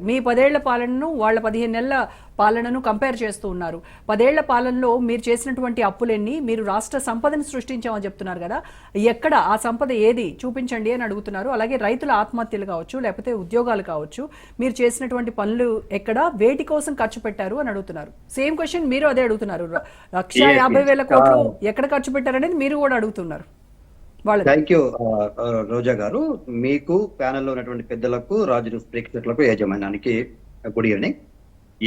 మీ 10 ఏళ్ల పాలనను వాళ్ళ 15 నెలల పాలనను కంపేర్ చేస్తూ ఉన్నారు. 10 ఏళ్ల పాలనలో మీరు చేసినటువంటి అప్పులెన్ని, మీరు రాష్ట్ర సంపదను సృష్టించామని చెప్తున్నారు కదా, ఎక్కడ ఆ సంపద ఏది చూపించండి అని అడుగుతున్నారు. అలాగే రైతుల ఆత్మహత్యలు కావచ్చు, లేకపోతే ఉద్యోగాలు కావచ్చు, మీరు చేసినటువంటి పనులు ఎక్కడ, వేటి కోసం ఖర్చు పెట్టారు అని అడుగుతున్నారు. సేమ్ క్వశ్చన్ మీరు అదే అడుగుతున్నారు. 1,50,000 కోట్లు ఎక్కడ ఖర్చు పెట్టారనేది మీరు కూడా అడుగుతున్నారు. థ్యాంక్ యూ రోజా గారు. మీకు ప్యానెల్లో ఉన్నటువంటి పెద్దలకు, రాజు న్యూస్ ప్రేక్షకులకు, యాజమాన్యానికి గుడ్ ఈవినింగ్.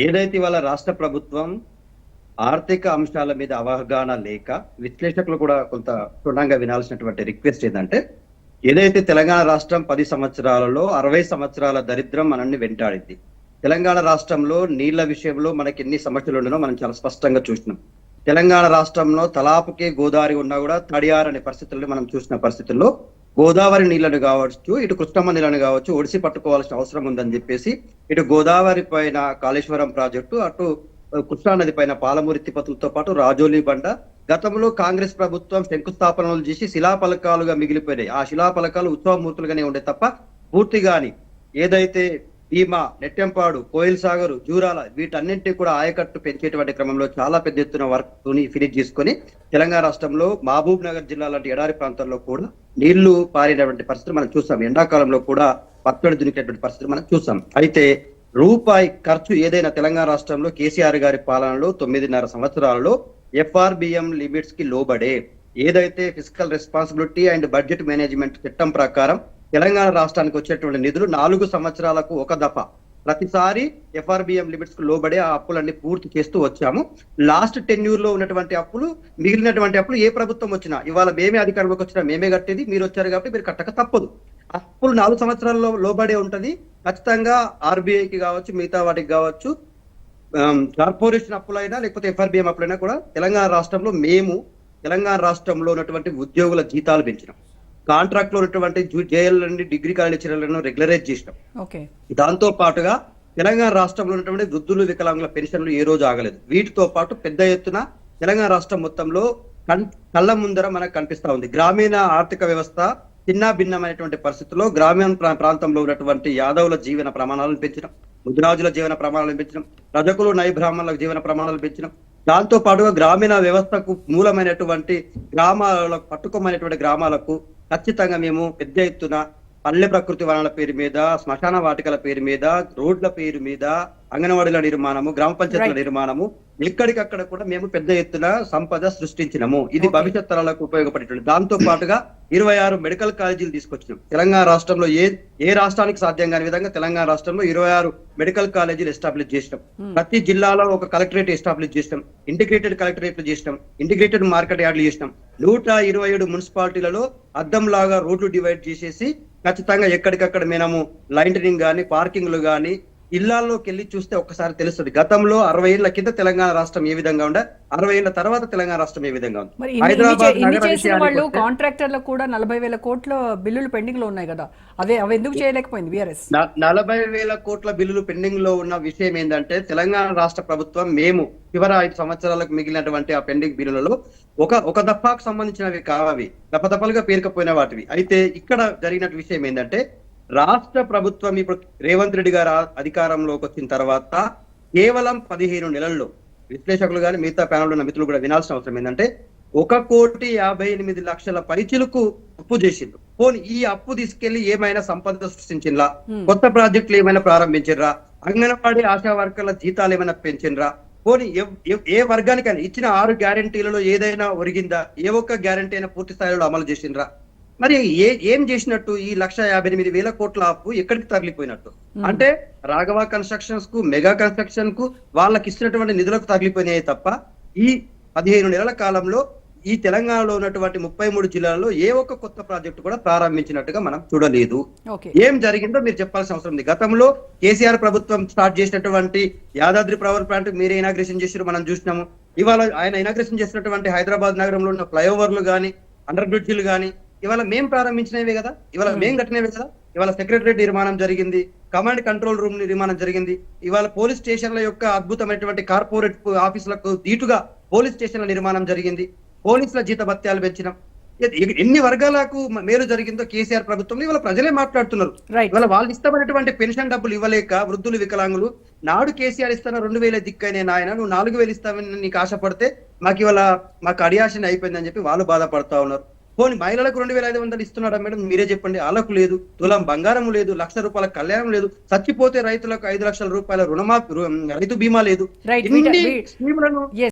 ఏదైతే ఇవాళ రాష్ట్ర ప్రభుత్వం ఆర్థిక అంశాల మీద అవగాహన లేక, విశ్లేషకులు కూడా కొంత క్షుణ్ణంగా వినాల్సినటువంటి రిక్వెస్ట్ ఏంటంటే, ఏదైతే తెలంగాణ రాష్ట్రం 10 సంవత్సరాలలో 60 సంవత్సరాల దరిద్రం మనల్ని వెంటాడింది. తెలంగాణ రాష్ట్రంలో నీళ్ల విషయంలో మనకి ఎన్ని సమస్యలు ఉండనో మనం చాలా స్పష్టంగా చూసినాం. తెలంగాణ రాష్ట్రంలో తలాపుకే గోదావరి ఉన్నా కూడా తడియారనే పరిస్థితుల్లో మనం చూసిన పరిస్థితుల్లో గోదావరి నీళ్లను కావచ్చు, ఇటు కృష్ణమ్మ నీళ్లను కావచ్చు ఒడిసి పట్టుకోవాల్సిన అవసరం ఉందని చెప్పేసి, ఇటు గోదావరి పైన కాళేశ్వరం ప్రాజెక్టు, అటు కృష్ణానది పైన పాలమూరి తిరుపతులతో పాటు రాజోలి బండ గతంలో కాంగ్రెస్ ప్రభుత్వం శంకుస్థాపనలు చేసి శిలాఫలకాలుగా మిగిలిపోయినాయి. ఆ శిలాఫలకాలు ఉత్సవమూర్తులుగానే ఉండే తప్ప పూర్తిగాని ఏదైతే భీమా, నెట్టెంపాడు, కోయిల్ సాగర్, జూరాల వీటన్నింటినీ కూడా ఆయకట్టు పెంచేటువంటి క్రమంలో చాలా పెద్ద ఎత్తున వర్క్ ఫినిష్ చేసుకొని తెలంగాణ రాష్ట్రంలో మహబూబ్ నగర్ జిల్లా లాంటి ఎడారి ప్రాంతాల్లో కూడా నీళ్లు పారినటువంటి పరిస్థితులు మనం చూసాం. ఎండాకాలంలో కూడా పచ్చడి దునికేటువంటి పరిస్థితులు మనం చూసాం. అయితే రూపాయి ఖర్చు ఏదైనా తెలంగాణ రాష్ట్రంలో కేసీఆర్ గారి పాలనలో 9.5 సంవత్సరాలలో FRBM లిమిట్స్ కి లోబడే ఏదైతే physical responsibility and budget management చట్టం ప్రకారం తెలంగాణ రాష్ట్రానికి వచ్చేటువంటి నిధులు 4 సంవత్సరాలకు ఒక దఫా ప్రతిసారి FRBM లిమిట్స్ కు లోబడే ఆ అప్పులన్నీ పూర్తి చేస్తూ వచ్చాము. లాస్ట్ టెన్యూర్ లో ఉన్నటువంటి అప్పులు, మిగిలినటువంటి అప్పులు ఏ ప్రభుత్వం వచ్చినా, ఇవాళ మేమే అధికారంలోకి వచ్చినా మేమే కట్టేది, మీరు వచ్చారు కాబట్టి మీరు కట్టక తప్పదు. అప్పులు 4 సంవత్సరాల్లో లోబడే ఉంటది. ఖచ్చితంగా RBIకి కావచ్చు, మిగతా వాటికి కావచ్చు, కార్పొరేషన్ అప్పులైనా లేకపోతే FRBM అప్పులైనా కూడా తెలంగాణ రాష్ట్రంలో తెలంగాణ రాష్ట్రంలో ఉన్నటువంటి ఉద్యోగుల జీతాలు పెంచినాం. కాంట్రాక్ట్ లో ఉన్నటువంటి జేఎల్ నుండి డిగ్రీ కాలేజీలను రెగ్యులరైజ్ చేసినాం. దాంతో పాటుగా తెలంగాణ రాష్ట్రంలో ఉన్నటువంటి వృద్ధులు, వికలాంగుల పెన్షన్లు ఏ రోజు ఆగలేదు. వీటితో పాటు పెద్ద ఎత్తున తెలంగాణ రాష్ట్రం మొత్తంలో కళ్ళ ముందర మనకు కనిపిస్తా ఉంది. గ్రామీణ ఆర్థిక వ్యవస్థ చిన్న భిన్నమైనటువంటి పరిస్థితుల్లో గ్రామీణ ప్రాంతంలో ఉన్నటువంటి యాదవుల జీవన ప్రమాణాలను పెంచడం, ముద్రాజుల జీవన ప్రమాణాలను పెంచడం, రజకులు, నై బ్రాహ్మణుల జీవన ప్రమాణాలు పెంచడం, దాంతో పాటుగా గ్రామీణ వ్యవస్థకు మూలమైనటువంటి గ్రామాలకు, పట్టుకోమైనటువంటి గ్రామాలకు ఖచ్చితంగా మేము పెద్ద ఎత్తున పల్లె ప్రకృతి వనాల పేరు మీద, శ్మశాన వాటికల పేరు మీద, రోడ్ల పేరు మీద, అంగన్వాడీల నిర్మాణము, గ్రామ పంచాయతీల నిర్మాణము, ఎక్కడికక్కడ కూడా మేము పెద్ద ఎత్తున సంపద సృష్టించినాము. ఇది భవిష్యత్ తరాలకు ఉపయోగపడేటువంటి. దాంతో పాటుగా 26 మెడికల్ కాలేజీలు తీసుకొచ్చినాం. తెలంగాణ రాష్ట్రంలో ఏ రాష్ట్రానికి సాధ్యం కాని విధంగా తెలంగాణ రాష్ట్రంలో 26 మెడికల్ కాలేజీలు ఎస్టాబ్లిష్ చేసినాం. ప్రతి జిల్లాలో ఒక కలెక్టరేట్ ఎస్టాబ్లిష్ చేసినాం. ఇంటిగ్రేటెడ్ కలెక్టరేట్లు చేసినాం. ఇంటిగ్రేటెడ్ మార్కెట్ యార్డులు చేసినాం. 127 మున్సిపాలిటీలలో అద్దం లాగా రోడ్లు డివైడ్ చేసేసి ఖచ్చితంగా ఎక్కడికక్కడ మేము లైటింగ్ గానీ, పార్కింగ్లు గానీ, ఇళ్లలోకి వెళ్ళి చూస్తే ఒక్కసారి తెలుస్తుంది. గతంలో 60 ఏళ్ల కింద తెలంగాణ రాష్ట్రం ఏ విధంగా ఉండే, 60 ఏళ్ల తర్వాత తెలంగాణ రాష్ట్రం ఏ విధంగా ఉంది. వాళ్ళు కాంట్రాక్టర్లకు కూడా 40,000 కోట్ల బిల్లులు పెండింగ్ లో ఉన్నాయి కదా, అవి ఎందుకు చేయలేకపోయింది బీఆర్ఎస్? 40,000 కోట్ల బిల్లులు పెండింగ్ లో ఉన్న విషయం ఏంటంటే, తెలంగాణ రాష్ట్ర ప్రభుత్వం మేము చివరి 5 సంవత్సరాలకు మిగిలినటువంటి ఆ పెండింగ్ బిల్లులలో ఒక దఫాకు సంబంధించినవి కావవి, దఫదఫలుగా పేరుకపోయిన వాటివి. అయితే ఇక్కడ జరిగిన విషయం ఏంటంటే, రాష్ట్ర ప్రభుత్వం ఇప్పుడు రేవంత్ రెడ్డి గారు అధికారంలోకి వచ్చిన తర్వాత కేవలం 15 నెలల్లో, విశ్లేషకులు కానీ మిగతా ప్యానల్ ఉన్న మిత్రులు కూడా వినాల్సిన అవసరం ఏంటంటే, 1,58,00,000 పైచిలకు అప్పు చేసిండ్రు. పోనీ ఈ అప్పు తీసుకెళ్లి ఏమైనా సంపద సృష్టించిండ్రా? కొత్త ప్రాజెక్టులు ఏమైనా ప్రారంభించిండ్రా? అంగన్వాడీ ఆశా వర్కర్ల జీతాలు ఏమైనా పెంచిండ్రా? పోనీ ఏ వర్గానికైనా ఇచ్చిన 6 గ్యారంటీలలో ఏదైనా ఒరిగిందా? ఏ ఒక్క గ్యారంటీ అయినా పూర్తి స్థాయిలో అమలు చేసిండ్రా? మరి ఏం చేసినట్టు? ఈ 1,58,000 కోట్ల అప్పు ఎక్కడికి తగిలిపోయినట్టు? అంటే రాఘవ కన్స్ట్రక్షన్స్ కు, మెగా కన్స్ట్రక్షన్ కు వాళ్ళకి ఇచ్చినటువంటి నిధులకు తగిలిపోయినాయి తప్ప ఈ 15 నెలల కాలంలో ఈ తెలంగాణలో ఉన్నటువంటి 33 జిల్లాల్లో ఏ ఒక్క కొత్త ప్రాజెక్టు కూడా ప్రారంభించినట్టుగా మనం చూడలేదు. ఏం జరిగిందో మీరు చెప్పాల్సిన అవసరం ఉంది. గతంలో కేసీఆర్ ప్రభుత్వం స్టార్ట్ చేసినటువంటి యాదాద్రి పవర్ ప్లాంట్ మీరే ఇనాగ్రేషన్ చేసారు, మనం చూసినాము. ఇవాళ ఆయన ఇనాగ్రేషన్ చేసినటువంటి హైదరాబాద్ నగరంలో ఉన్న ఫ్లైఓవర్లు గానీ, అండర్ బ్రిడ్జిలు గానీ ఇవాళ మేం ప్రారంభించినవే కదా, ఇవాళ మేం కట్టినవే కదా. ఇవాళ సెక్రటరేట్ నిర్మాణం జరిగింది, కమాండ్ కంట్రోల్ రూమ్ నిర్మాణం జరిగింది. ఇవాళ పోలీస్ స్టేషన్ల యొక్క అద్భుతమైనటువంటి కార్పొరేట్ ఆఫీసులకు దీటుగా పోలీస్ స్టేషన్ల నిర్మాణం జరిగింది. పోలీసుల జీత భత్యాలు పెంచినాం. ఎన్ని వర్గాలకు మేలు జరిగిందో కేసీఆర్ ప్రభుత్వం ఇవాళ ప్రజలే మాట్లాడుతున్నారు. రైట్. ఇవాళ వాళ్ళు ఇష్టమైనటువంటి పెన్షన్ డబ్బులు ఇవ్వలేక వృద్ధులు వికలాంగులు నాడు కేసీఆర్ ఇస్తాన 2000 దిక్కైనే నాయన నువ్వు 4000 ఇస్తామని నీకు ఆశపడితే మాకు ఇవాళ మాకు అడియాషన్ అయిపోయిందని చెప్పి వాళ్ళు బాధపడతా ఉన్నారు. పోనీ మహిళలకు 2500 ఇస్తున్నాడా మేడం? మీరే చెప్పండి. వాళ్ళకు లేదు, తులం బంగారం లేదు, ₹1,00,000 కళ్యాణం లేదు, చచ్చిపోతే రైతులకు 5 లక్షల రూపాయల రుణమాఫీ, రైతు బీమా లేదు. రైట్. ఇన్ని స్కీములను